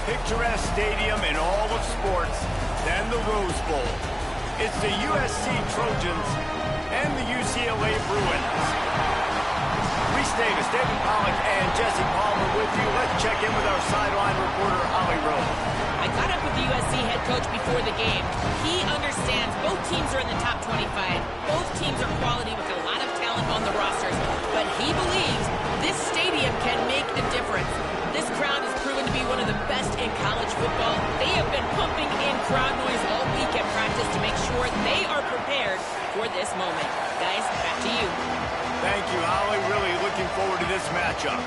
picturesque stadium in all of sports than the Rose Bowl. It's the USC Trojans and the UCLA Bruins. Reese Davis, David Pollack, and Jesse Palmer with you. Let's check in with our sideline reporter, Holly Rose. I caught up with the USC head coach before the game. He understands both teams are in the top 25. Both teams are quality with a lot of talent on the rosters. But he believes this stadium can make a difference. This crowd has proven to be one of the best in college football. They have been pumping in crowd noise all week at practice to make sure they are prepared for this moment. Guys, back to you. Thank you, Holly. Really looking forward to this matchup.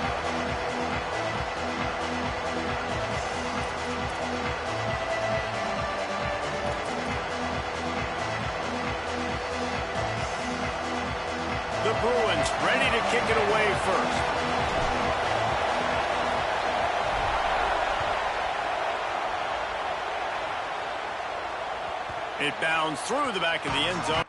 The Bruins ready to kick it away first. It bounds through the back of the end zone.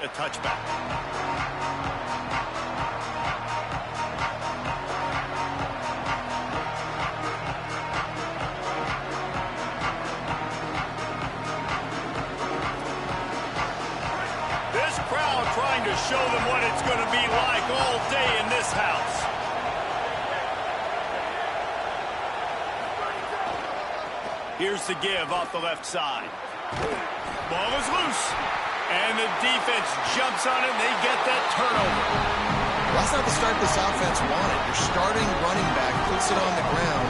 A touchback. This crowd trying to show them what it's going to be like all day in this house. Here's the give off the left side. Ball is loose. And the defense jumps on it, and they get that turnover. Well, that's not the start this offense wanted. Your starting running back puts it on the ground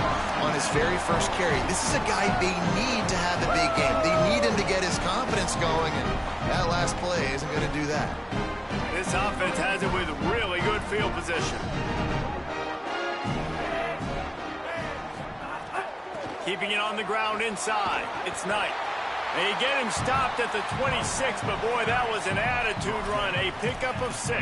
on his very first carry. This is a guy they need to have a big game. They need him to get his confidence going, and that last play isn't going to do that. This offense has it with really good field position. Keeping it on the ground inside. It's Knight. They get him stopped at the 26, but boy, that was an attitude run, a pickup of 6.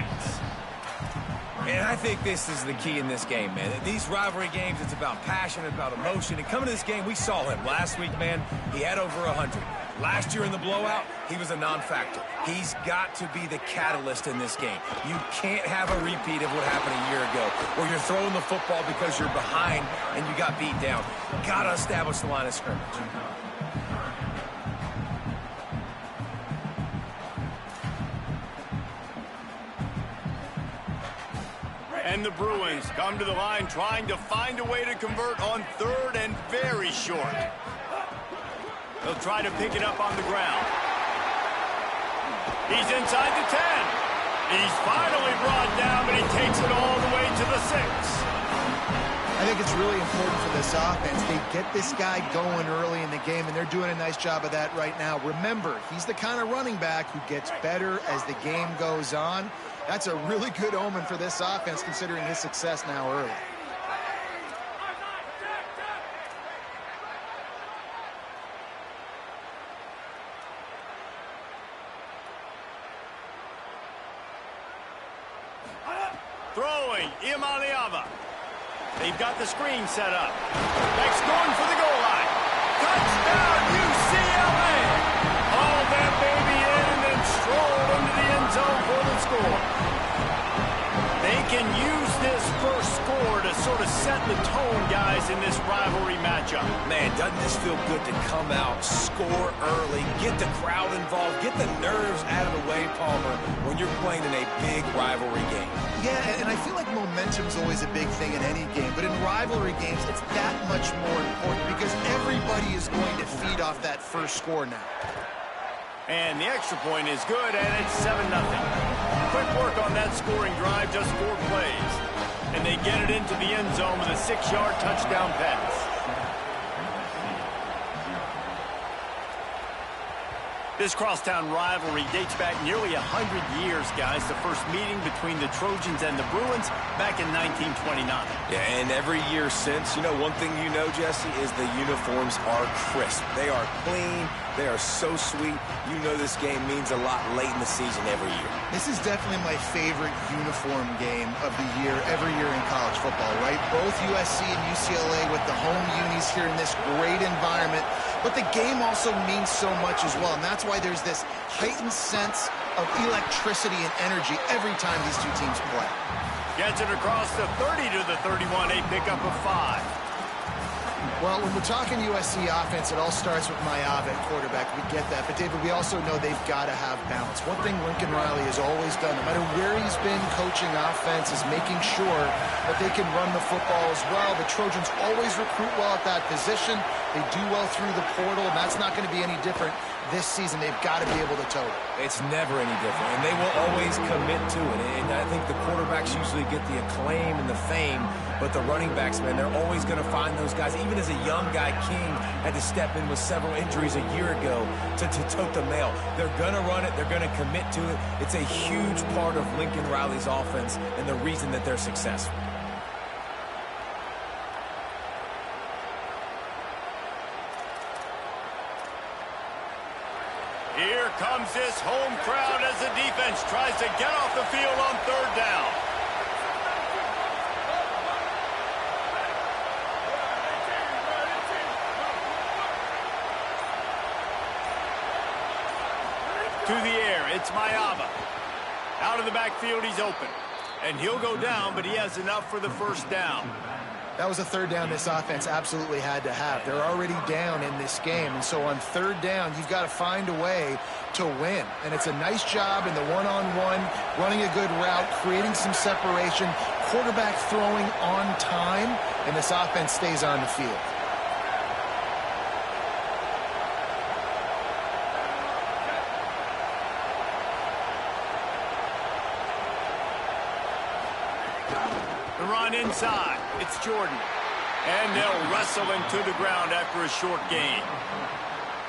And I think this is the key in this game, man. These rivalry games, it's about passion, about emotion. And coming to this game, we saw him last week, man. He had over 100. Last year in the blowout, he was a non-factor. He's got to be the catalyst in this game. You can't have a repeat of what happened a year ago, where you're throwing the football because you're behind and you got beat down. Got to establish the line of scrimmage. And the Bruins come to the line trying to find a way to convert on 3rd and very short. They'll try to pick it up on the ground. He's inside the 10. He's finally brought down, but he takes it all the way to the 6. I think it's really important for this offense. They get this guy going early in the game, and they're doing a nice job of that right now. Remember, he's the kind of running back who gets better as the game goes on. That's a really good omen for this offense, considering his success now early. Throwing, Iamaleava. They've got the screen set up. Next going for the goal line. Touchdown, UCLA! Hauled that baby in and then strolled into the end zone for the score. They can use this first score to sort of set the tone, guys, in this rivalry matchup. Man, doesn't this feel good to come out, score early, get the crowd involved, get the nerves out of the way, Palmer, when you're playing in a big rivalry game. Yeah, and I feel like momentum's always a big thing in any game, but in rivalry games, it's that much more important because everybody is going to feed off that first score now. And the extra point is good, and it's 7-0. Quick work on that scoring drive, just 4 plays. And they get it into the end zone with a 6-yard touchdown pass. This crosstown rivalry dates back nearly 100 years, guys. The first meeting between the Trojans and the Bruins back in 1929. Yeah, and every year since, you know, one thing you know, Jesse, is the uniforms are crisp. They are clean. They are so sweet. You know this game means a lot late in the season every year. This is definitely my favorite uniform game of the year, every year in college football, right? Both USC and UCLA with the home unis here in this great environment. But the game also means so much as well, and that's why there's this heightened sense of electricity and energy every time these two teams play. Gets it across the 30 to the 31, a pickup of 5. Well, when we're talking USC offense, it all starts with Mayav at quarterback. We get that. But, David, we also know they've got to have balance. One thing Lincoln Riley has always done, no matter where he's been coaching offense, is making sure that they can run the football as well. The Trojans always recruit well at that position. They do well through the portal, and that's not going to be any different this season. They've got to be able to tote it. It's never any different, and they will always commit to it. And I think the quarterbacks usually get the acclaim and the fame, but the running backs, man, they're always going to find those guys. Even as a young guy, King had to step in with several injuries a year ago to tote the mail. They're going to run it. They're going to commit to it. It's a huge part of Lincoln Riley's offense and the reason that they're successful. Here comes this home crowd as the defense tries to get off the field on 3rd down. To the air, it's Mayava. Out of the backfield, he's open. And he'll go down, but he has enough for the 1st down. That was a 3rd down this offense absolutely had to have. They're already down in this game, and so on 3rd down, you've got to find a way to win. And it's a nice job in the one-on-one, running a good route, creating some separation, quarterback throwing on time, and this offense stays on the field. The run inside. It's Jordan. And they'll wrestle him to the ground after a short gain.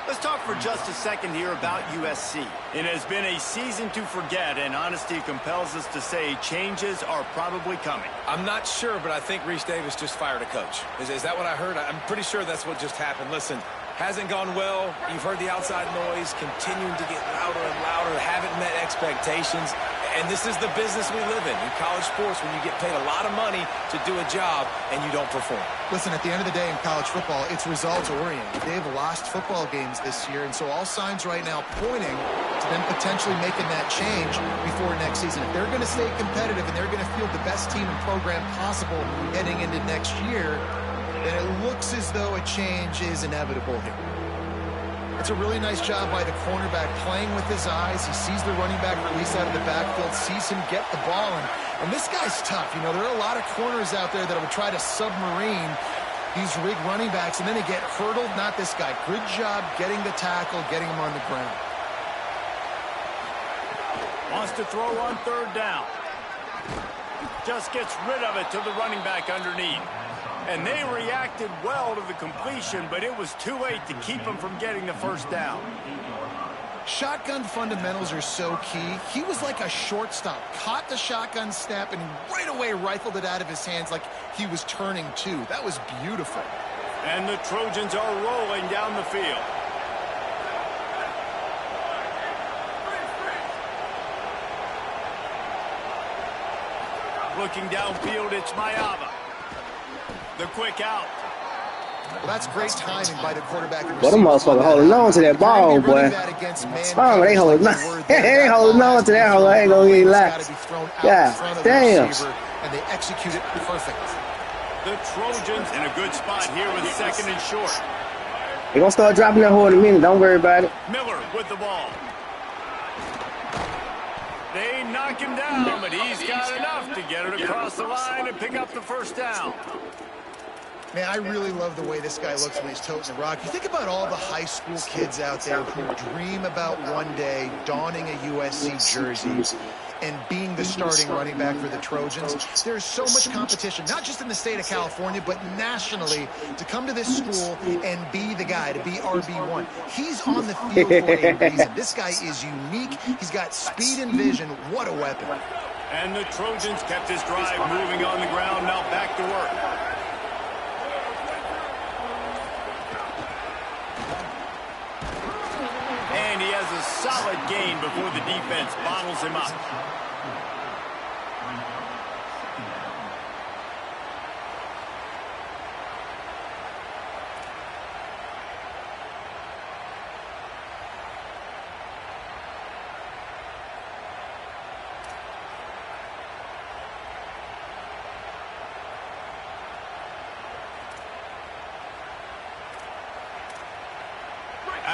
Let's talk for just a second here about USC. It has been a season to forget, and honesty compels us to say changes are probably coming. I'm not sure, but I think Reese Davis just fired a coach. Is that what I heard? I'm pretty sure that's what just happened. Listen, hasn't gone well. You've heard the outside noise, continuing to get louder and louder, haven't met expectations. And this is the business we live in college sports, when you get paid a lot of money to do a job and you don't perform. Listen, at the end of the day in college football, it's results-oriented. They've lost football games this year, and so all signs right now pointing to them potentially making that change before next season. If they're going to stay competitive and they're going to field the best team and program possible heading into next year, then it looks as though a change is inevitable here. It's a really nice job by the cornerback playing with his eyes. He sees the running back release out of the backfield, sees him get the ball, and this guy's tough. You know, there are a lot of corners out there that would try to submarine these rig running backs, and then they get hurdled. Not this guy. Good job getting the tackle, getting him on the ground. Wants to throw on 3rd down. Just gets rid of it to the running back underneath. And they reacted well to the completion, but it was too late to keep him from getting the first down. Shotgun fundamentals are so key. He was like a shortstop, caught the shotgun snap and right away rifled it out of his hands like he was turning two. That was beautiful. And the Trojans are rolling down the field. Looking downfield, it's Mayava. The quick out. Well, that's great timing by the quarterback. Well, them motherfuckers holding on to that ball, boy. Oh, they holding on. They holding on to that hole. I ain't gonna get left. Yeah, damn. And they execute it perfect. The Trojans in a good spot here with second and short. They're gonna start dropping that hole in a minute. Don't worry about it. Miller with the ball. They knock him down, but he's got enough to get it across the line and pick up the first down. Man, I really love the way this guy looks when he's toting the rock. You think about all the high school kids out there who dream about one day donning a USC jersey and being the starting running back for the Trojans. There's so much competition, not just in the state of California, but nationally, to come to this school and be the guy, to be RB1. He's on the field for a reason. This guy is unique. He's got speed and vision. What a weapon. And the Trojans kept this drive moving on the ground. Now back to work. And he has a solid gain before the defense bottles him up.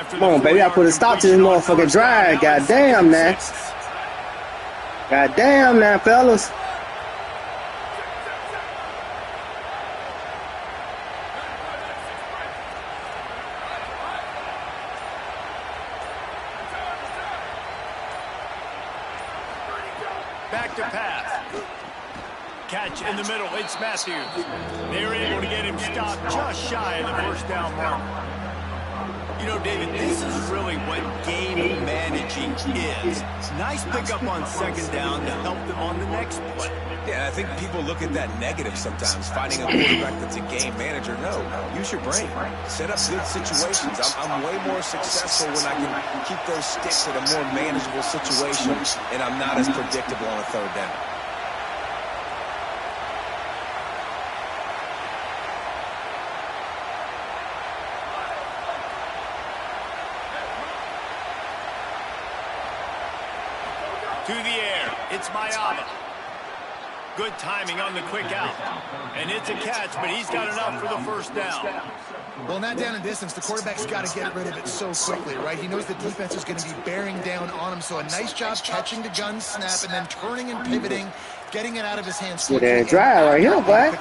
Come on, baby. I put a stop to this motherfucking drive. Goddamn, now. Goddamn, now, fellas. Back to pass. Catch in the middle. It's Matthews. They're able to get him stopped just shy of the first down mark. You know, David, this is really what game managing is. Nice pickup on second down to help them on the next play. Yeah, I think people look at that negative sometimes, finding a quarterback that's a game manager. No, use your brain. Set up good situations. I'm way more successful when I can keep those sticks at a more manageable situation, and I'm not as predictable on a third down. To the air, it's Mayava. Good timing on the quick out. And it's a catch, but he's got enough for the first down. Well, in that down and distance, the quarterback's got to get rid of it so quickly, right? He knows the defense is going to be bearing down on him, so a nice job catching the gun snap and then turning and pivoting, getting it out of his hands. Good air drive right here, boy.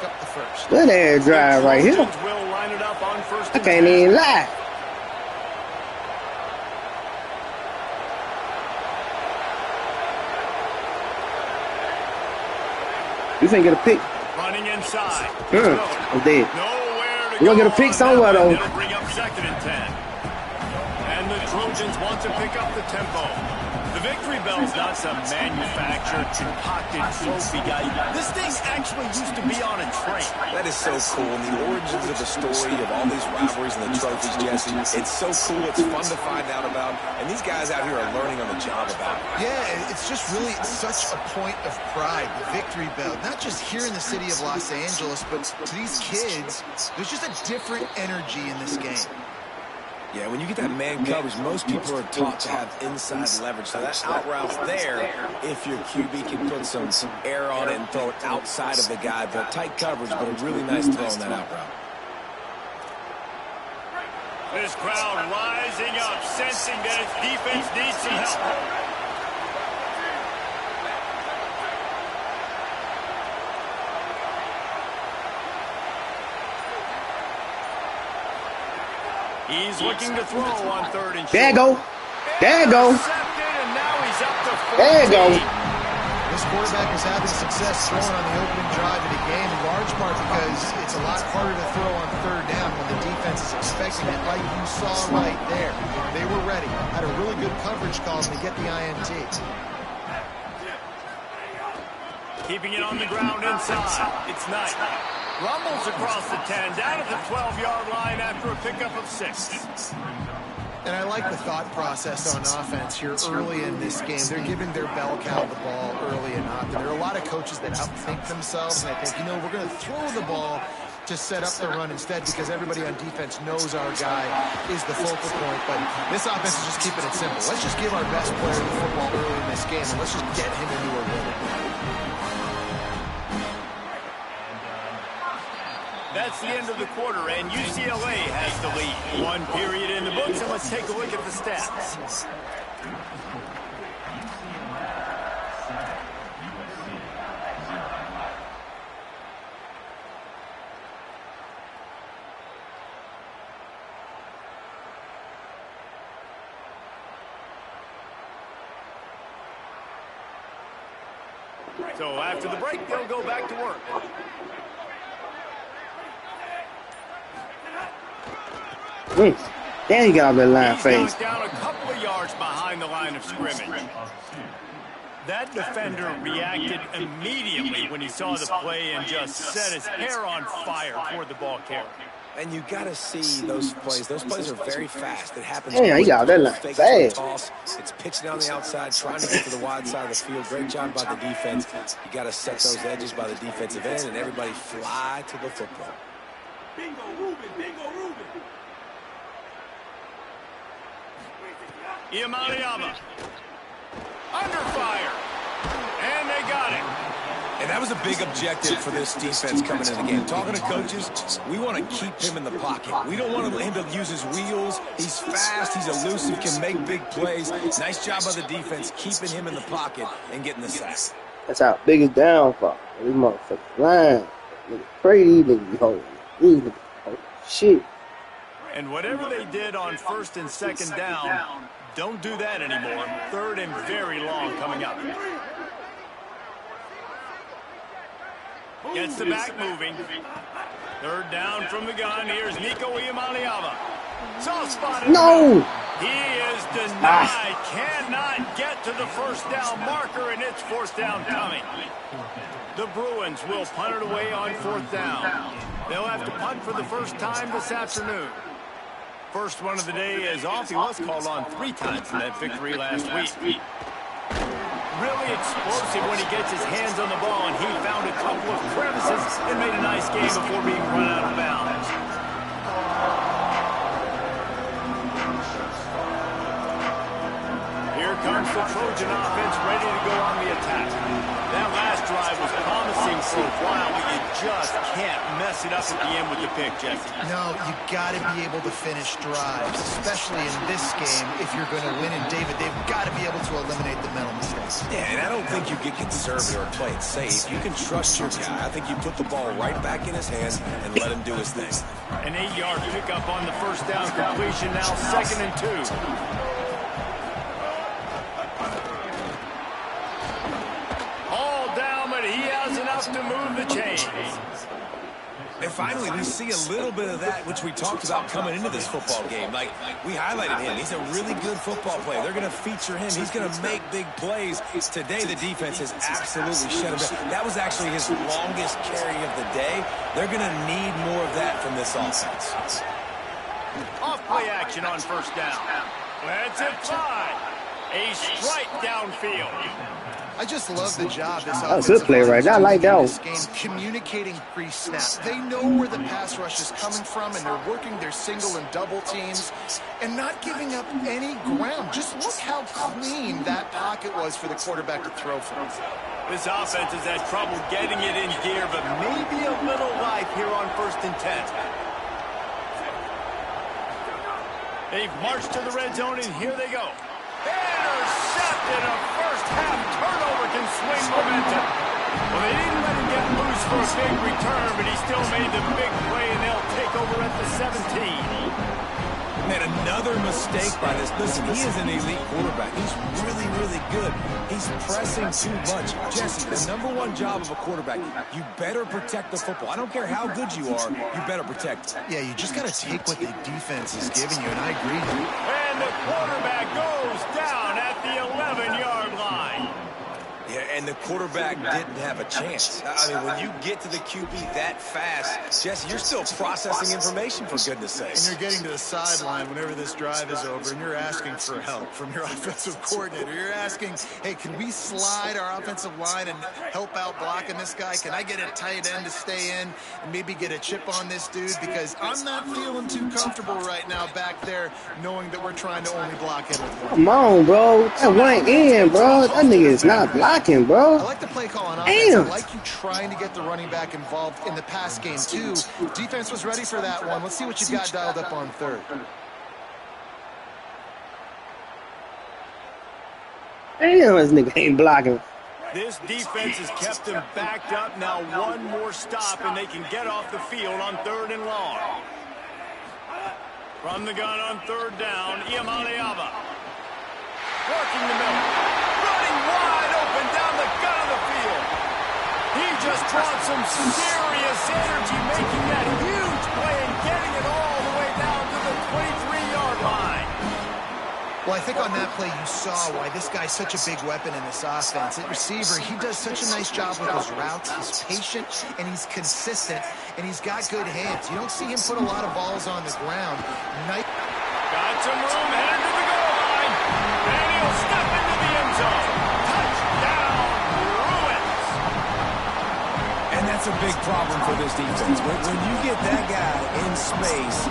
Good air drive right here. I can't even lie. You think get a pick? Running inside. I'm dead. Nowhere to We're going to get a pick somewhere, though. That'll bring up second and 10. And the Trojans want to pick up the tempo. The victory bell's not some manufactured, concocted trophy, guy. This thing actually used to be on a train. That is so cool. And the origins of the story of all these rivalries and the trophies, Jesse, it's so cool. It's fun to find out about. And these guys out here are learning on the job about it. Yeah, it's just really such a point of pride, the victory bell. Not just here in the city of Los Angeles, but to these kids, there's just a different energy in this game. Yeah, when you get that man coverage, most people are taught to have inside leverage. So that out route's there if your QB can put some air on it and throw it outside of the guy. But tight coverage, but a really nice throw on that out route. This crowd rising up, sensing that its defense needs some help. He's looking to throw on third and short. There you go. There you go. And now he's up to 14. There you go. This quarterback is having success throwing on the opening drive of the game. You large part because it's a lot harder to throw on third down when the defense is expecting it, like you saw right there. They were ready. Had a really good coverage call to get the INT. Keeping it on the ground inside. It's Knight. Rumbles across the 10, down at the 12-yard line after a pickup of 6. And I like the thought process on offense here early in this game. They're giving their bell cow the ball early and often. There are a lot of coaches that outthink themselves, and they think, you know, we're going to throw the ball to set up the run instead because everybody on defense knows our guy is the focal point. But this offense is just keeping it simple. Let's just give our best player the football early in this game, and let's just get him into a rhythm. That's the end of the quarter, and UCLA has the lead. One period in the books, and let's take a look at the stats. So after the break, they'll go back to work. Then he got off that line face. Down a couple of yards behind the line of scrimmage. That defender reacted immediately when he saw the play and just set his hair on fire toward the ball carrier. And you got to see those plays. Those plays are very fast. It happens. Yeah, he got that line fast. It's pitching on the outside, trying to get to the wide side of the field. Great job by the defense. You got to set those edges by the defensive end, and everybody fly to the football. Bingo, Ruben. Bingo, Ruben. Iamaleava. Under fire. And they got it. And that was a big objective for this defense coming into the game. Talking to coaches, we want to keep him in the pocket. We don't want him to use his wheels. He's fast. He's elusive, can make big plays. Nice job by the defense keeping him in the pocket and getting the sack. That's our biggest downfall. This motherfucker line. Nigga crazy, nigga be holding. These niggas holding shit. And whatever they did on first and second down, don't do that anymore. Third and very long coming up. Gets the back moving. Third down from the gun. Here's Nico Iamaleava. Soft spot. No! He is denied. Cannot get to the first down marker, and it's fourth down coming. The Bruins will punt it away on fourth down. They'll have to punt for the first time this afternoon. First one of the day is off. He was called on 3 times in that victory last week. Really explosive when he gets his hands on the ball, and he found a couple of crevices and made a nice game before being run out of bounds. Here comes the Trojan offense ready to go on the attack. That last drive was promising for a while, but you just can't mess it up at the end with the pick, Jesse. No, you got to be able to finish drives, especially in this game if you're going to win. And David, they've got to be able to eliminate the mental mistakes. Yeah, and I don't think you get conservative or play it safe. You can trust your guy. I think you put the ball right back in his hands and let him do his thing. An 8-yard pickup on the first down completion, now 2nd and 2. He has enough to move the chains. And finally, we see a little bit of that, which we talked about coming into this football game. Like, we highlighted him. He's a really good football player. They're going to feature him. He's going to make big plays. Today, the defense has absolutely shut him down. That was actually his longest carry of the day. They're going to need more of that from this offense. Off play action on first down. That's it, 5. A strike downfield. I just love the job this That's a good play right now. I like that one. Game, communicating pre-snap. They know where the pass rush is coming from, and they're working their single and double teams and not giving up any ground. Just look how clean that pocket was for the quarterback to throw from. This offense has had trouble getting it in gear, but maybe a little life here on 1st and 10. They've marched to the red zone, and here they go. Intercepted. A first-half turnover can swing momentum. Well, they didn't let him get loose for a big return, but he still made the big play, and they'll take over at the 17. Man, another mistake by this. Listen, he is an elite quarterback. He's really, really good. He's pressing too much. Jesse, the #1 job of a quarterback, you better protect the football. I don't care how good you are, you better protect it. Yeah, you just got to take what the defense is giving you, and I agree. And the quarterback goes down at the 11-yard line. Yeah, and the quarterback didn't have a chance. I mean, when you get to the QB that fast, Jesse, you're still processing information, for goodness sake. And you're getting to the sideline whenever this drive is over, and you're asking for help from your offensive coordinator. You're asking, hey, can we slide our offensive line and help out blocking this guy? Can I get a tight end to stay in and maybe get a chip on this dude? Because I'm not feeling too comfortable right now back there knowing that we're trying to only block him with one. Come on, bro. That went in, bro. That nigga is not blocking, bro. I like the play call on offense. I like you trying to get the running back involved in the pass game, too. Defense was ready for that one. Let's see what you got dialed up on third. Damn, this nigga ain't blocking. This defense has kept them backed up. Now one more stop, and they can get off the field on 3rd and long. From the gun on 3rd down, Iamaleava. Working the middle. Running wide open down the gut of the field. He just brought some serious energy, making that huge play and getting it all the way down to the 23-yard line. Well, I think on that play you saw why this guy's such a big weapon in this offense. At receiver, he does such a nice job with his routes. He's patient, and he's consistent, and he's got good hands. You don't see him put a lot of balls on the ground. Got some room, headed to the goal line, and he'll step into the end zone. Touchdown, Bruins. And that's a big problem for this defense. When you get that guy in space,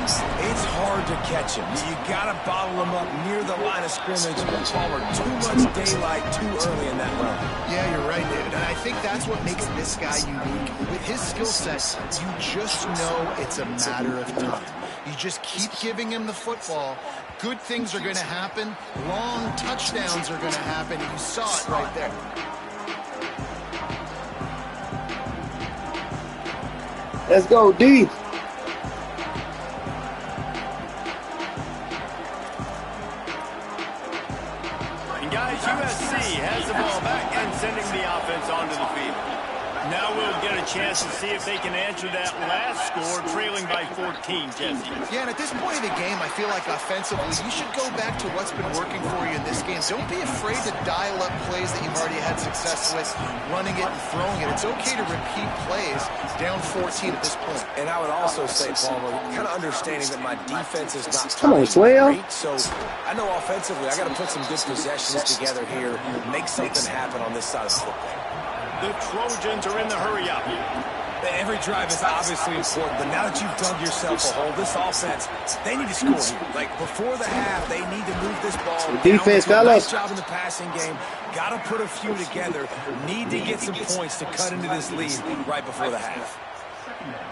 it's hard to catch him. You got to bottle him up near the line of scrimmage. Palmer, too much daylight too early in that run. Yeah, you're right, David. And I think that's what makes this guy unique. With his skill set, you just know it's a matter of time. You just keep giving him the football. Good things are going to happen. Long touchdowns are going to happen. You saw it right there. Let's go, D. And guys, USC has the ball back and sending the offense onto the field. Now we'll get a chance to see if they can answer that last score, trailing by 14, Jesse. Yeah, and at this point of the game, I feel like offensively, you should go back to what's been working for you in this game. Don't be afraid to dial up plays that you've already had success with, running it and throwing it. It's okay to repeat plays down 14 at this point. And I would also say, Palmer, kind of understanding that my defense is not great, so I know offensively I got to put some good possessions together here, make something happen on this side of the football. The Trojans are in the hurry-up. Every drive is obviously important, but now that you've dug yourself a hole, this offense, they need to score here. Like, before the half, they need to move this ball. Defense, fellas. Nice job in the passing game. Got to put a few together. Need to get some points to cut into this lead right before the half.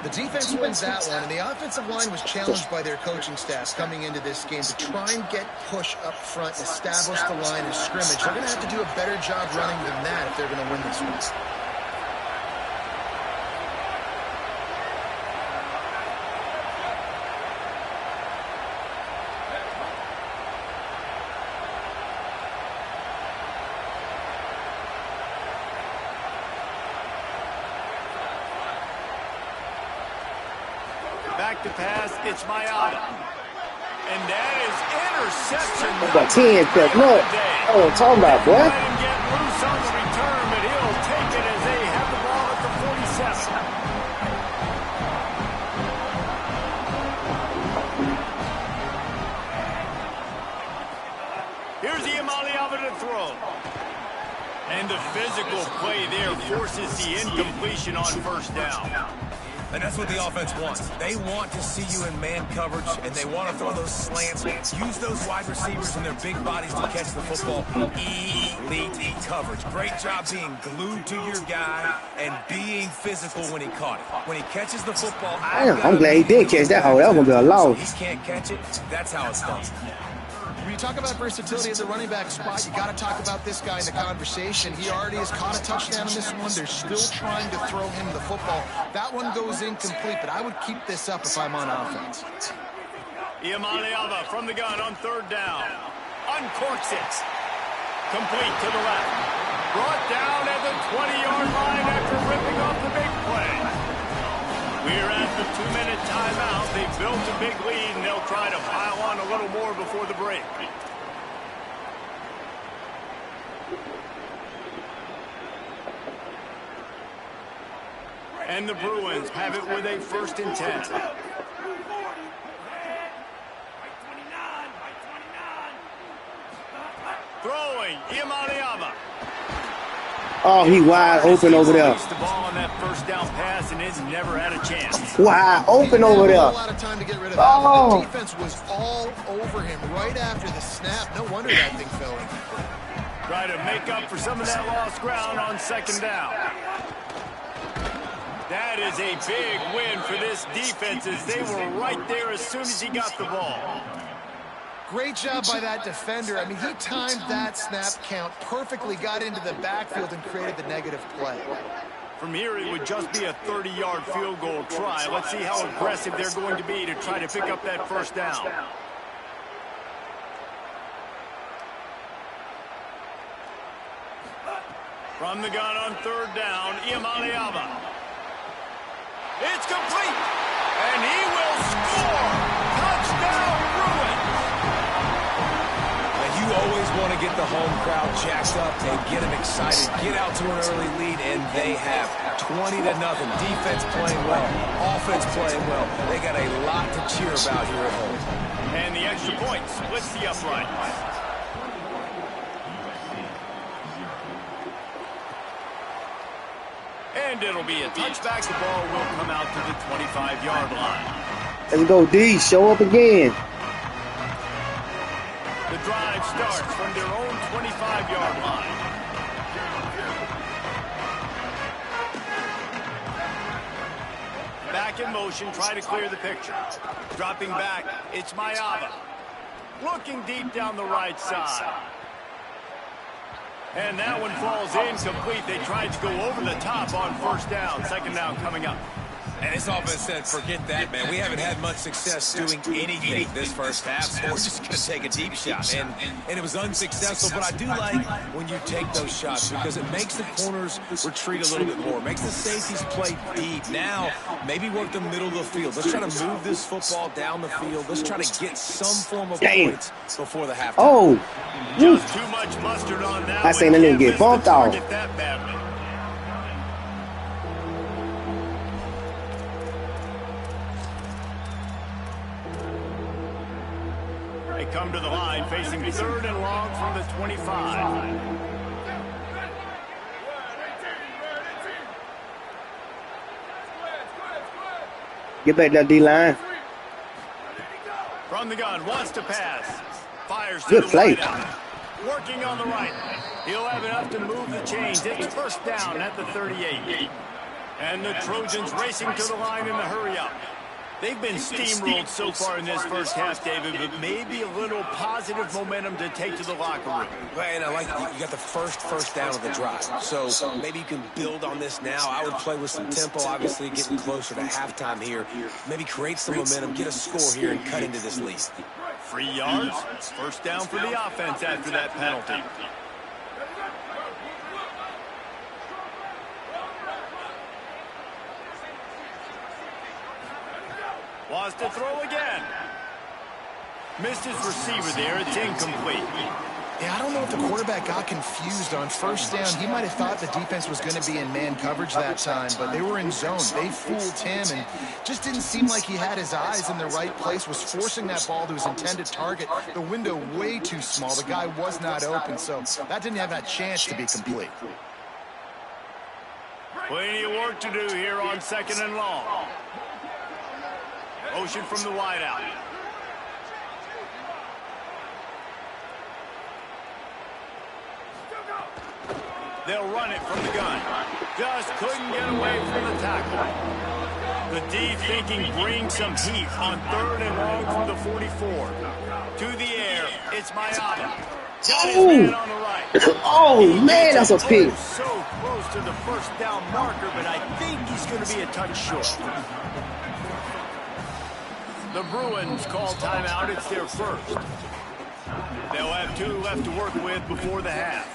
The defense wins that one, and the offensive line was challenged by their coaching staff coming into this game to try and get push up front and establish the line of scrimmage. They're going to have to do a better job running than that if they're going to win this one. Back to pass, it's Mayada. And that is interception. About 10, look. Oh, I'm talking about, boy. Let him get loose on the return, but he'll take it as they have the ball at the 47. Here's Iamaleava to throw. And the physical play there forces the incompletion on 1st down. And that's what the offense wants. They want to see you in man coverage, and they want to throw those slants, use those wide receivers and their big bodies to catch the football. Elite coverage. Great job being glued to your guy and being physical when he caught it. When he catches the football, I'm glad he did catch that hole. That was going to be a loss. He can't catch it. That's how it's done. When you talk about versatility at the running back spot, you got to talk about this guy in the conversation. He already has caught a touchdown in this one. They're still trying to throw him the football. That one goes incomplete, but I would keep this up if I'm on offense. Iamaleava from the gun on third down. Uncorks it. Complete to the left. Brought down at the 20-yard line after ripping off the big play. We're at the 2-minute timeout. They built a big lead, and they'll try to pile on a little more before the break. And the Bruins have it with a 1st and 10. Throwing, Iamaleava. Oh, he wide open over there. The ball on that 1st down pass and has never had a chance. Wide open over there. A lot of time to get rid of that. The defense was all over him right after the snap. No wonder that thing fell in. Try to make up for some of that lost ground on 2nd down. That is a big win for this defense as they were right there as soon as he got the ball. Great job by that defender. I mean, he timed that snap count perfectly, got into the backfield and created the negative play. From here, it would just be a 30-yard field goal try. Let's see how aggressive they're going to be to try to pick up that 1st down. From the gun on 3rd down, Iamaleava. It's complete, and he will score. Touchdown, Bruins. And you always want to get the home crowd jacked up and get them excited, get out to an early lead, and they have 20-0. Defense playing well, offense playing well. They got a lot to cheer about here at home. And the extra point splits the uprights. And it'll be a touchback. The ball will come out to the 25-yard line. Let's go, D. Show up again. The drive starts from their own 25-yard line. Back in motion, try to clear the picture. Dropping back, it's Maiava. Looking deep down the right side. And that one falls incomplete. They tried to go over the top on 1st down. 2nd down coming up. And this offense said, forget that, man. We haven't had much success doing anything this 1st half, so we're just going to take a deep shot. And it was unsuccessful, but I do like when you take those shots because it makes the corners retreat a little bit more. Makes the safeties play deep. Now, maybe work the middle of the field. Let's try to move this football down the field. Let's try to get some form of points before the halftime. Oh. Just too much mustard on that. I seen that nigga get bumped off. They come to the line facing 3rd and long from the 25. Get back that D-line. From the gun, wants to pass. Fires to Good the play. right. Working on the right. He'll have enough to move the chains. It's 1st down at the 38. And the Trojans racing to the line in the hurry-up. They've been steamrolled so far in this 1st half, David, but maybe a little positive momentum to take to the locker room. And I like you got the first down of the drive. So maybe you can build on this now. I would play with some tempo, obviously getting closer to halftime here. Maybe create some momentum, get a score here, and cut into this lead. 3 yards, 1st down for the offense after that penalty. Wants to throw again. Missed his receiver there. It's incomplete. Yeah, I don't know if the quarterback got confused on 1st down. He might have thought the defense was going to be in man coverage that time, but they were in zone. They fooled him and just didn't seem like he had his eyes in the right place, was forcing that ball to his intended target. The window way too small. The guy was not open, so that didn't have that chance to be complete. Plenty of work to do here on 2nd and long. Motion from the wideout. They'll run it from the gun. Just couldn't get away from the tackle. The D thinking bring some heat on 3rd and long from the 44. To the air, it's Maiava. Got his man on the right. Oh, man, that's a pick. So close to the 1st down marker, but I think he's going to be a touch short. The Bruins call timeout. It's their first. They'll have 2 left to work with before the half.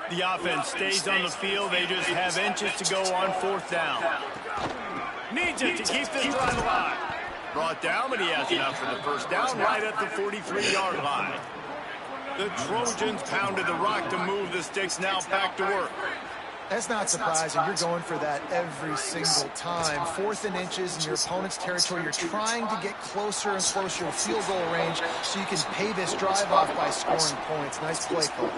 The offense stays on the field. They just have inches to go on 4th down. Needs it to keep this drive alive. Brought down, but he has enough for the first down right at the 43-yard line. The Trojans pounded the rock to move the sticks. Now back to work. That's not surprising. You're going for that every single time. 4th and inches in your opponent's territory. You're trying to get closer and closer to field goal range so you can pay this drive off by scoring points. Nice play call.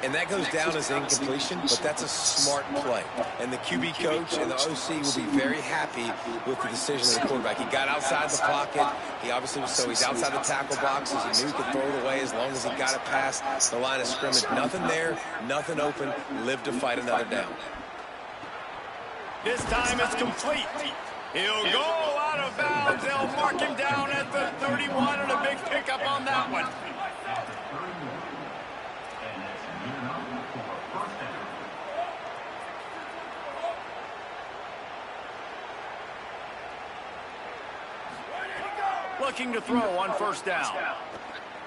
And that goes down as incompletion, but that's a smart play. And the QB coach and the OC will be very happy with the decision of the quarterback. He got outside the pocket. He obviously was so he's outside the tackle boxes. He knew he could throw it away as long as he got it past the line of scrimmage. Nothing there, nothing open. Lived to fight another down. This time it's complete. He'll go out of bounds. They'll mark him down at the 31 and a big pickup on that one. Looking to throw on 1st down.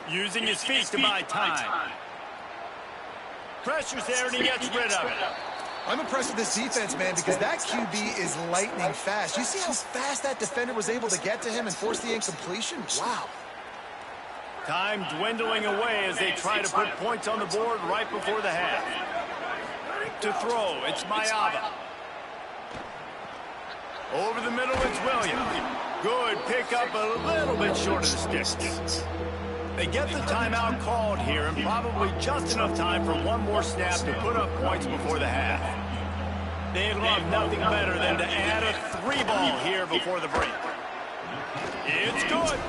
Using his feet to buy time. Pressure's there and he gets rid of it. I'm impressed with this defense, man, because that QB is lightning fast. You see how fast that defender was able to get to him and force the incompletion? Wow. Time dwindling away as they try to put points on the board right before the half. To throw, it's Mayaba. Over the middle, it's Williams. Good pickup, a little bit short of the sticks. They get the timeout called here, and probably just enough time for one more snap to put up points before the half. They'd love nothing better than to add a 3-ball here before the break. It's good.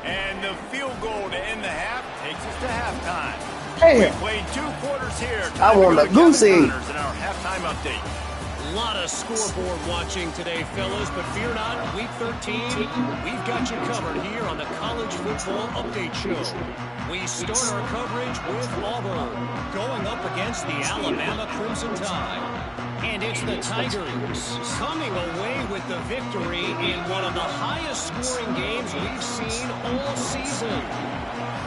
And the field goal to end the half takes us to halftime. Hey. We played 2 quarters here. I want the goosey. In our halftime update. A lot of scoreboard watching today, fellas, but fear not, Week 13, we've got you covered here on the College Football Update Show. We start our coverage with Auburn, going up against the Alabama Crimson Tide. And it's the Tigers coming away with the victory in one of the highest scoring games we've seen all season.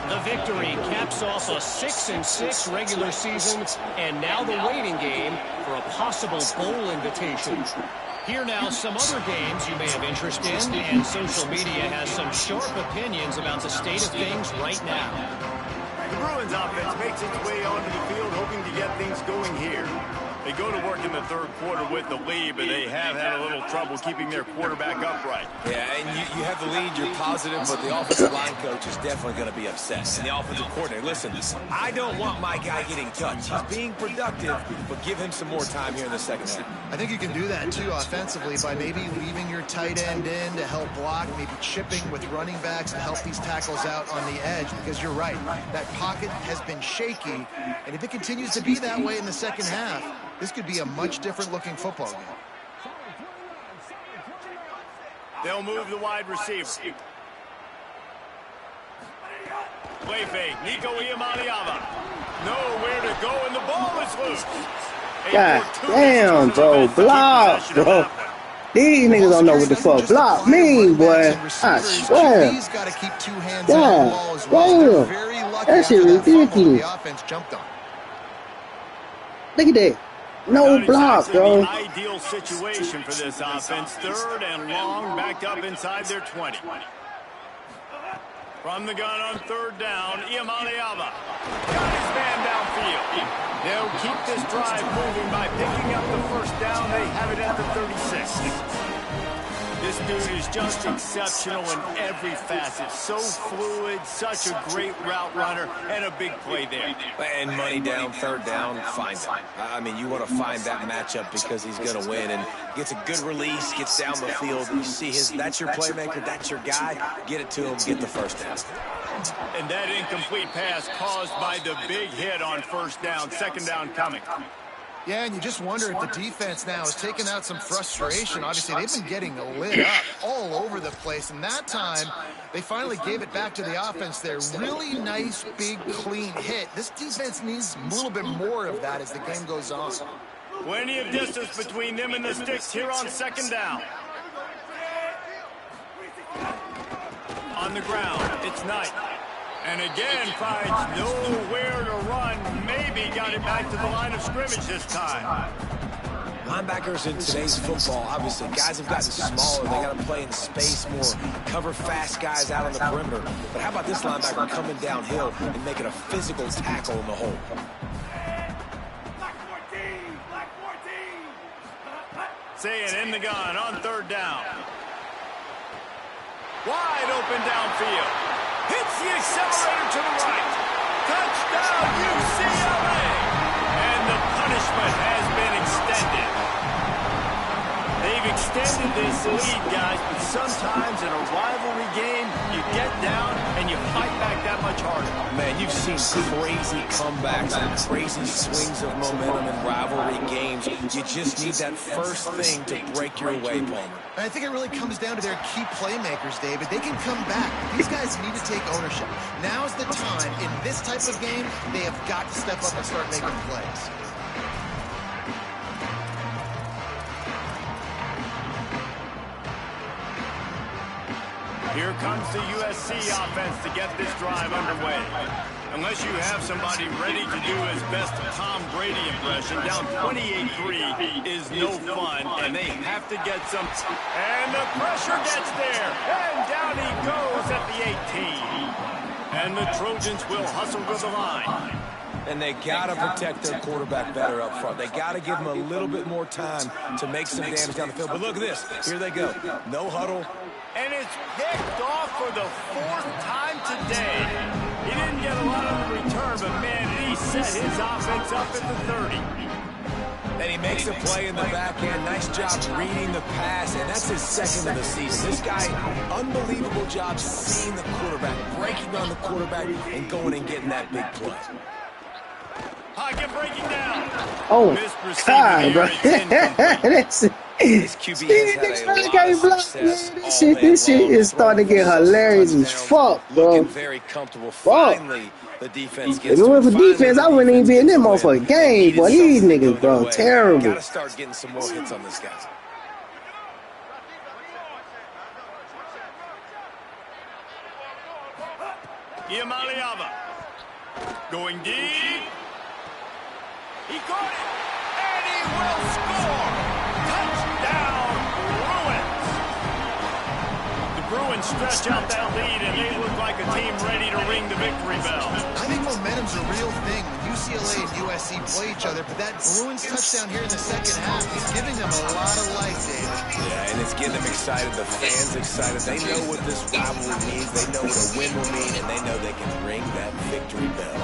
The victory caps off a 6-6 regular season, and now the waiting game for a possible bowl invitation. Here now some other games you may have interest in, and social media has some sharp opinions about the state of things right now. The Bruins offense makes its way onto the field, hoping to get things going here. They go to work in the 3rd quarter with the lead, but they have had a little trouble keeping their quarterback upright. Yeah, and you have the lead, you're positive, but the offensive line coach is definitely going to be upset. And the offensive coordinator, listen, I don't want my guy getting touched. He's being productive, but give him some more time here in the second half. I think you can do that, too, offensively, by maybe leaving your tight end in to help block, maybe chipping with running backs to help these tackles out on the edge, because you're right. That pocket has been shaky, and if it continues to be that way in the second half, this could be a much different looking football game. They'll move the wide receiver. Play fake. Nico Iamaleava. Nowhere to go, and the ball is loose. God damn, bro. Block, bro. These niggas don't know what the fuck block mean, boy. I swear. He's got to keep 2 hands on the ball as well. They're very lucky that shit ridiculous. The offense jumped on. Look at that. No block, bro. Ideal situation for this offense. 3rd and long, backed up inside their 20. From the gun on 3rd down, Iamaleava got his man downfield. They'll keep this drive moving by picking up the first down. They have it at the 36. This dude is just exceptional in every facet. So fluid, such a great route runner, and a big play there. And money down, 3rd down, find him. I mean, you want to find that matchup because he's going to win, and gets a good release, gets down the field. You see that's your playmaker, that's your guy. Get it to him, get the first down. And that incomplete pass caused by the big hit on 1st down, 2nd down coming. Yeah, and you just wonder if the defense now has taken out some frustration. Obviously, they've been getting lit up all over the place, and that time, they finally gave it back to the offense there. Really nice, big, clean hit. This defense needs a little bit more of that as the game goes on. Plenty of distance between them and the sticks here on second down. On the ground, it's Knight. And again, finds nowhere to run. Maybe got it back to the line of scrimmage this time. Linebackers in today's football, obviously, guys have gotten smaller. They got to play in space more, cover fast guys out on the perimeter. But how about this linebacker coming downhill and making a physical tackle in the hole? Saying in the gun on third down. Wide open downfield. Hits the accelerator to the right. Touchdown, UCLA. And the punishment has been extended. They've extended this lead, guys, but sometimes in a rivalry game, you get down and you fight back that much harder. Man, you've seen crazy comebacks and crazy swings of momentum in rivalry games. You just need that first thing to break your way, Palmer. I think it really comes down to their key playmakers, David. They can come back. These guys need to take ownership. Now's the time. In this type of game, they have got to step up and start making plays. Here comes the USC offense to get this drive underway. Unless you have somebody ready to do his best Tom Brady impression, down 28-3 is no fun, and they have to get some. And the pressure gets there, and down he goes at the 18. And the Trojans will hustle to the line. And they got to protect their quarterback better up front. They got to give him a little bit more time to make some damage down the field. But look at this. Here they go. No huddle. And it's picked off for the fourth time today. He didn't get a lot on the return, but man, he set his offense up at the 30. And he makes a play in the back end. Nice job reading the pass, and that's his second of the season. This guy, unbelievable job seeing the quarterback, breaking on the quarterback, and going and getting that big play. Pocket breaking down. Oh, God, bro. This QB has had a lot of success this shit is starting to get hilarious as fuck, bro. Looking very comfortable. Finally, the defense gets if it wasn't for defense, I wouldn't even be in that motherfucking game, boy. These niggas, bro, terrible. Got to start getting some more hits on this guy. Iamaleava going deep. He caught it, and he will score. Touchdown, Bruins. The Bruins stretch out that lead, and they look like a team ready to ring the victory bell. I think momentum's a real thing when UCLA and USC play each other, but that Bruins touchdown here in the second half is giving them a lot of life, David. Yeah, and it's getting them excited. The fans excited. They know what this rivalry means. They know what a win will mean, and they know they can ring that victory bell.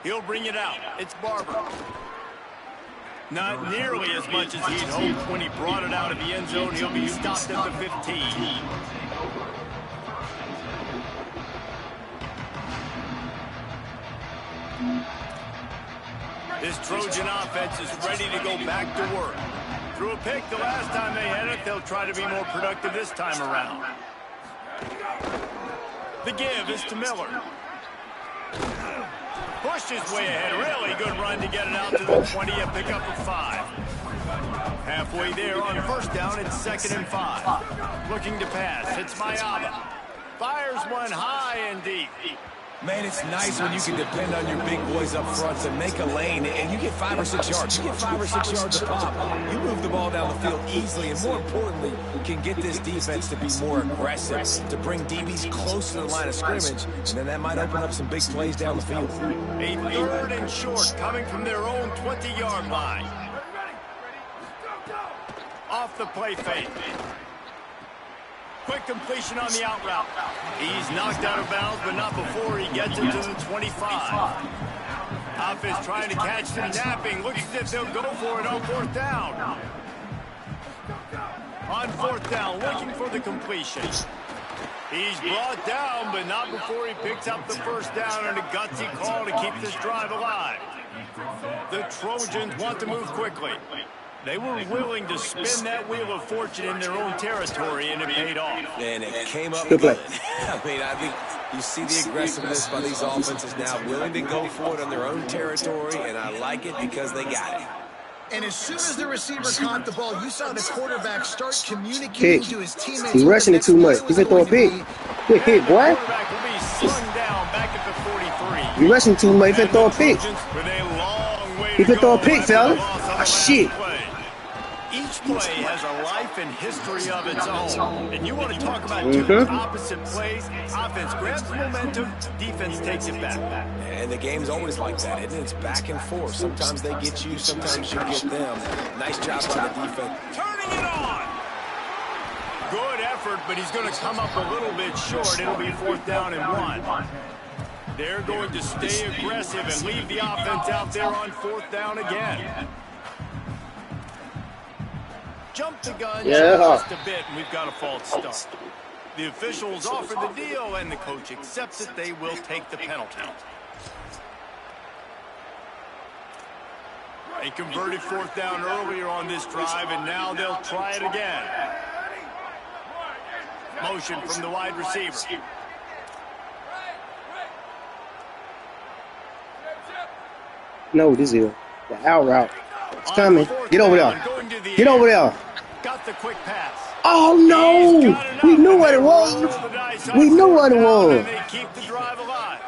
He'll bring it out. It's Barber. Not nearly as much as he'd hoped when he brought it out of the end zone. He'll be stopped at the 15. This Trojan offense is ready to go back to work. Threw a pick the last time they had it. They'll try to be more productive this time around. The give is to Miller. Pushed his way ahead. Really good run to get it out to the 20, a pickup of 5. Halfway there on first down, it's 2nd and 5. Looking to pass. It's Mayaba. Fires one high and deep. Man, it's nice when you can depend on your big boys up front to make a lane, and you get 5 or 6 yards. You get 5 or 6 yards a pop. You move the ball down the field easily, and more importantly, can get this defense to be more aggressive, to bring DBs close to the line of scrimmage, and then that might open up some big plays down the field. A 3rd and short coming from their own 20-yard line. Off the play fake. Quick completion on the out route. He's knocked out of bounds, but not before he gets it to the 25. Offense trying to catch them napping. Looks as if they'll go for it on 4th down. On 4th down, looking for the completion. He's brought down, but not before he picks up the 1st down and a gutsy call to keep this drive alive. The Trojans want to move quickly. They were willing to spin that wheel of fortune in their own territory, and it paid off. And it came up good. I mean, I think you see the aggressiveness by these offenses now, willing to go for it on their own territory, and I like it because they got it. And as soon as the receiver caught the ball, you saw the quarterback start communicating to his teammates. He's rushing it too much. He's going to throw a pick. Quick hit, boy. He's rushing too much. He's going to throw a pick. He's going to throw a pick, fella. Oh, shit. Each play has a life and history of its own. And you want to talk about two opposite plays. Offense grabs momentum, defense takes it back. And the game's always like that, isn't it? It's back and forth. Sometimes they get you, sometimes you get them. Nice job by the defense. Turning it on. Good effort, but he's going to come up a little bit short. It'll be 4th down and 1. They're going to stay aggressive and leave the offense out there on 4th down again. Jump the gun just a bit, and we've got a false start. The officials offer the deal, and the coach accepts it. They will take the penalty. They converted 4th down earlier on this drive, and now they'll try it again. Motion from the wide receiver. No, this is the out route. It's coming. Get over there. Get over there. Got the quick pass. Oh, no. We knew what it was. We knew what it was. They keep the drive alive.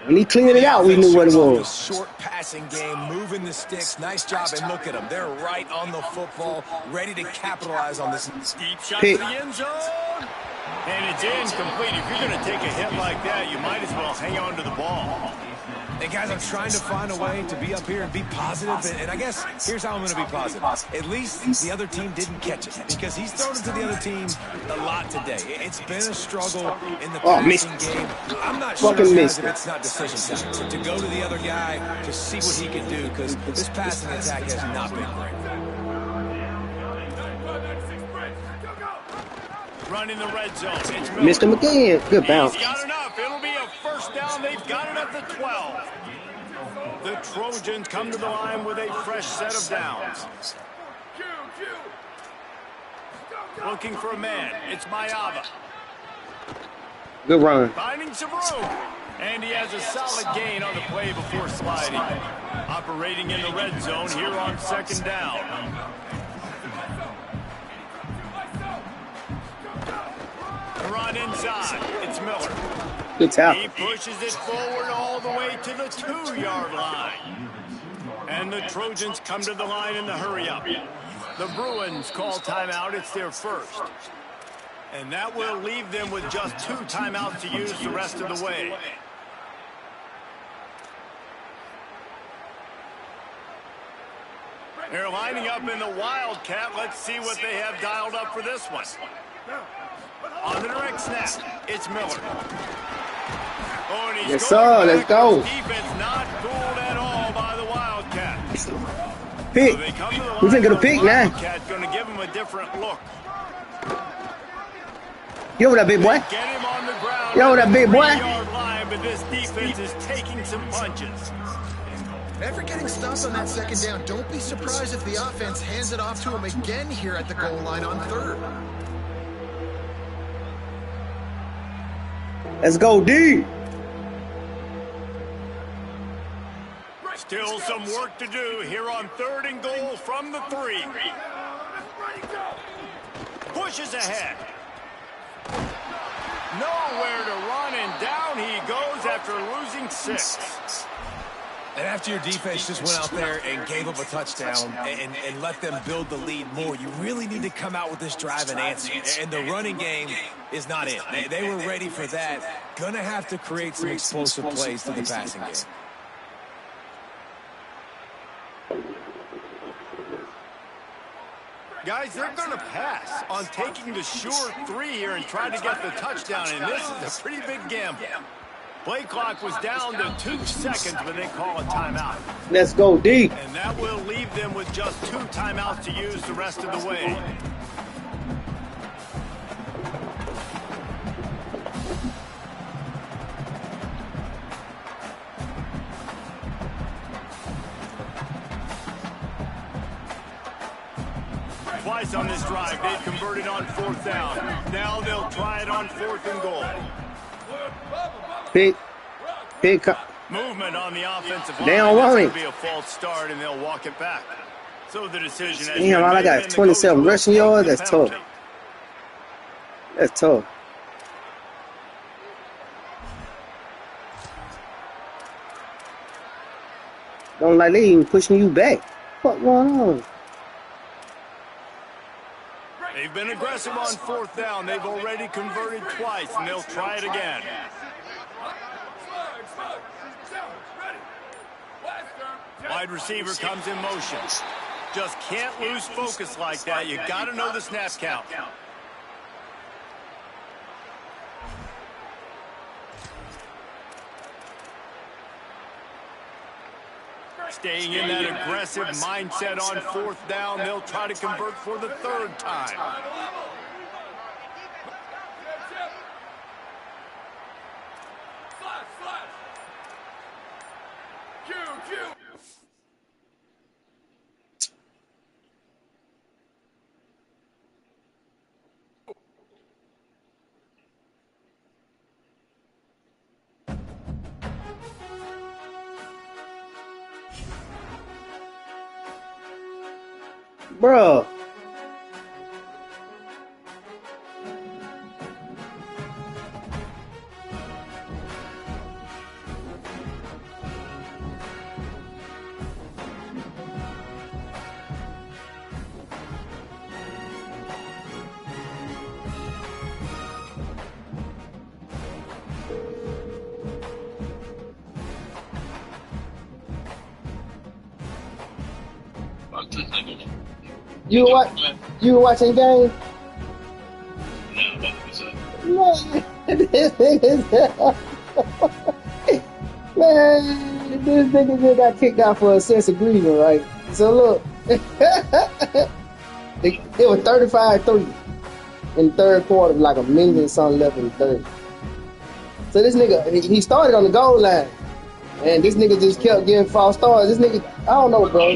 When he cleaned it out, we knew what it was. Short passing game, moving the sticks. Nice job, and look at them. They're right on the football, ready to capitalize on this. Deep shot to the end zone. And it's incomplete. If you're going to take a hit like that, you might as well hang on to the ball. And guys, I'm trying to find a way to be up here and be positive. And I guess here's how I'm going to be positive. At least the other team didn't catch it, because he's thrown it to the other team a lot today. It's been a struggle in the passing game. I'm not sure, guys, if it's not decision time to go to the other guy to see what he can do, because this passing attack has not been great. Running the red zone. Missed him again. Good bounce. He's got enough. It'll be a 1st down. They've got it at the 12. The Trojans come to the line with a fresh set of downs. Looking for a man. It's Mayava. Good run. Finding some room. And he has a solid gain on the play before sliding. Operating in the red zone here on 2nd down. Run inside. It's Miller. Good tackle. He pushes it forward all the way to the 2-yard line. And the Trojans come to the line in the hurry-up. The Bruins call timeout. It's their first. And that will leave them with just 2 timeouts to use the rest of the way. They're lining up in the Wildcat. Let's see what they have dialed up for this one. On the direct snap, it's Miller. Oh, and he's yes, sir. Let's go. Defense not fooled at all by the Wildcat. Pick. So We're thinking of pick now. Wildcat's going to give him a different look. Get over that big boy. Get him on the ground. Get over that big boy. 3-yard line, but this defense is taking some punches. After getting stopped on that 2nd down, don't be surprised if the offense hands it off to him again here at the goal line on 3rd. Let's go, D. Still some work to do here on 3rd and goal from the 3. Pushes ahead. Nowhere to run, and down he goes after losing 6. And after your defense just went out there and gave up a touchdown and let them build the lead more, you really need to come out with this drive and answer. And the running game is not it. They were ready for that. Going to have to create some explosive plays to the passing game. Guys, they're going to pass on taking the sure 3 here and try to get the touchdown, and this is a pretty big gamble. Play clock was down to 2 seconds, but they call a timeout. Let's go, D. And that will leave them with just 2 timeouts to use the rest of the way. twice on this drive. They've converted on 4th down. Now they'll try it on 4th and goal. Pick. Movement on the offensive line. They don't want That's it. going to be a false start, and they'll walk it back. So the decision has Damn, all I got is 27 rushing yards. That's tough. That's tough. Don't like they even pushing you back. What going on? They've been aggressive on 4th down. They've already converted twice, and they'll try it again. Wide receiver comes in motion. Just can't lose focus like that. You got to know the snap count. Staying in that aggressive mindset on 4th down, they'll try to convert for the 3rd time. Bro. You were watching game? No, this nigga just got kicked out for a sense of grieving, right? So look, it was 35-3 in the 3rd quarter, like a minute and something left in the 3rd. So this nigga, he started on the goal line, and this nigga just kept getting false starts. This nigga, I don't know, bro.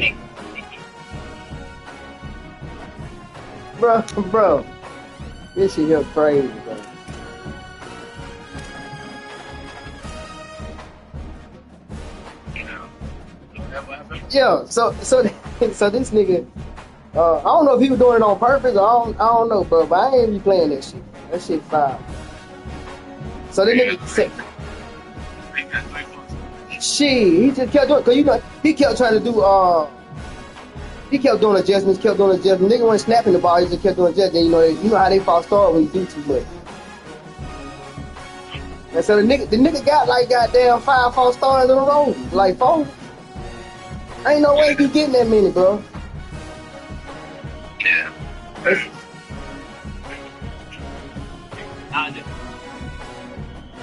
Bro, this shit here crazy, bro. Yeah, so this nigga, I don't know if he was doing it on purpose or I don't know, bro, but I ain't be playing that shit. That shit foul. So this nigga said, shit, he just kept doing, cause you know, he kept trying to do, he kept doing adjustments, Nigga wasn't snapping the ball, he just kept doing adjustments. You know how they false start when you do too much. And so the nigga got like goddamn 5 false starts in a row. Like 4. Ain't no way you getting that many, bro. Yeah.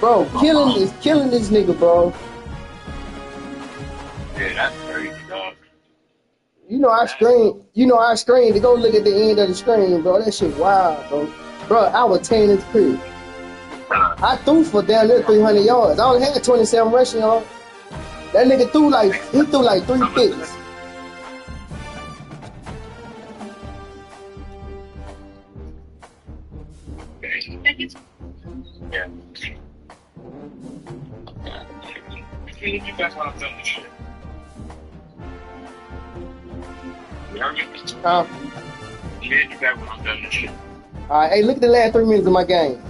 Bro, killing this nigga, bro. Yeah, that's crazy, dog. You know I screen to go look at the end of the screen, bro. That shit wild, bro. Bro, I was 10 in the period. I threw for down there 300 yards. I only had 27 rushing yards. That nigga threw like 3 picks. Yeah. You guys want to film this shit? You heard me? You guys want to film this shit? Alright, hey, look at the last 3 minutes of my game.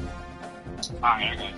Alright, I got you.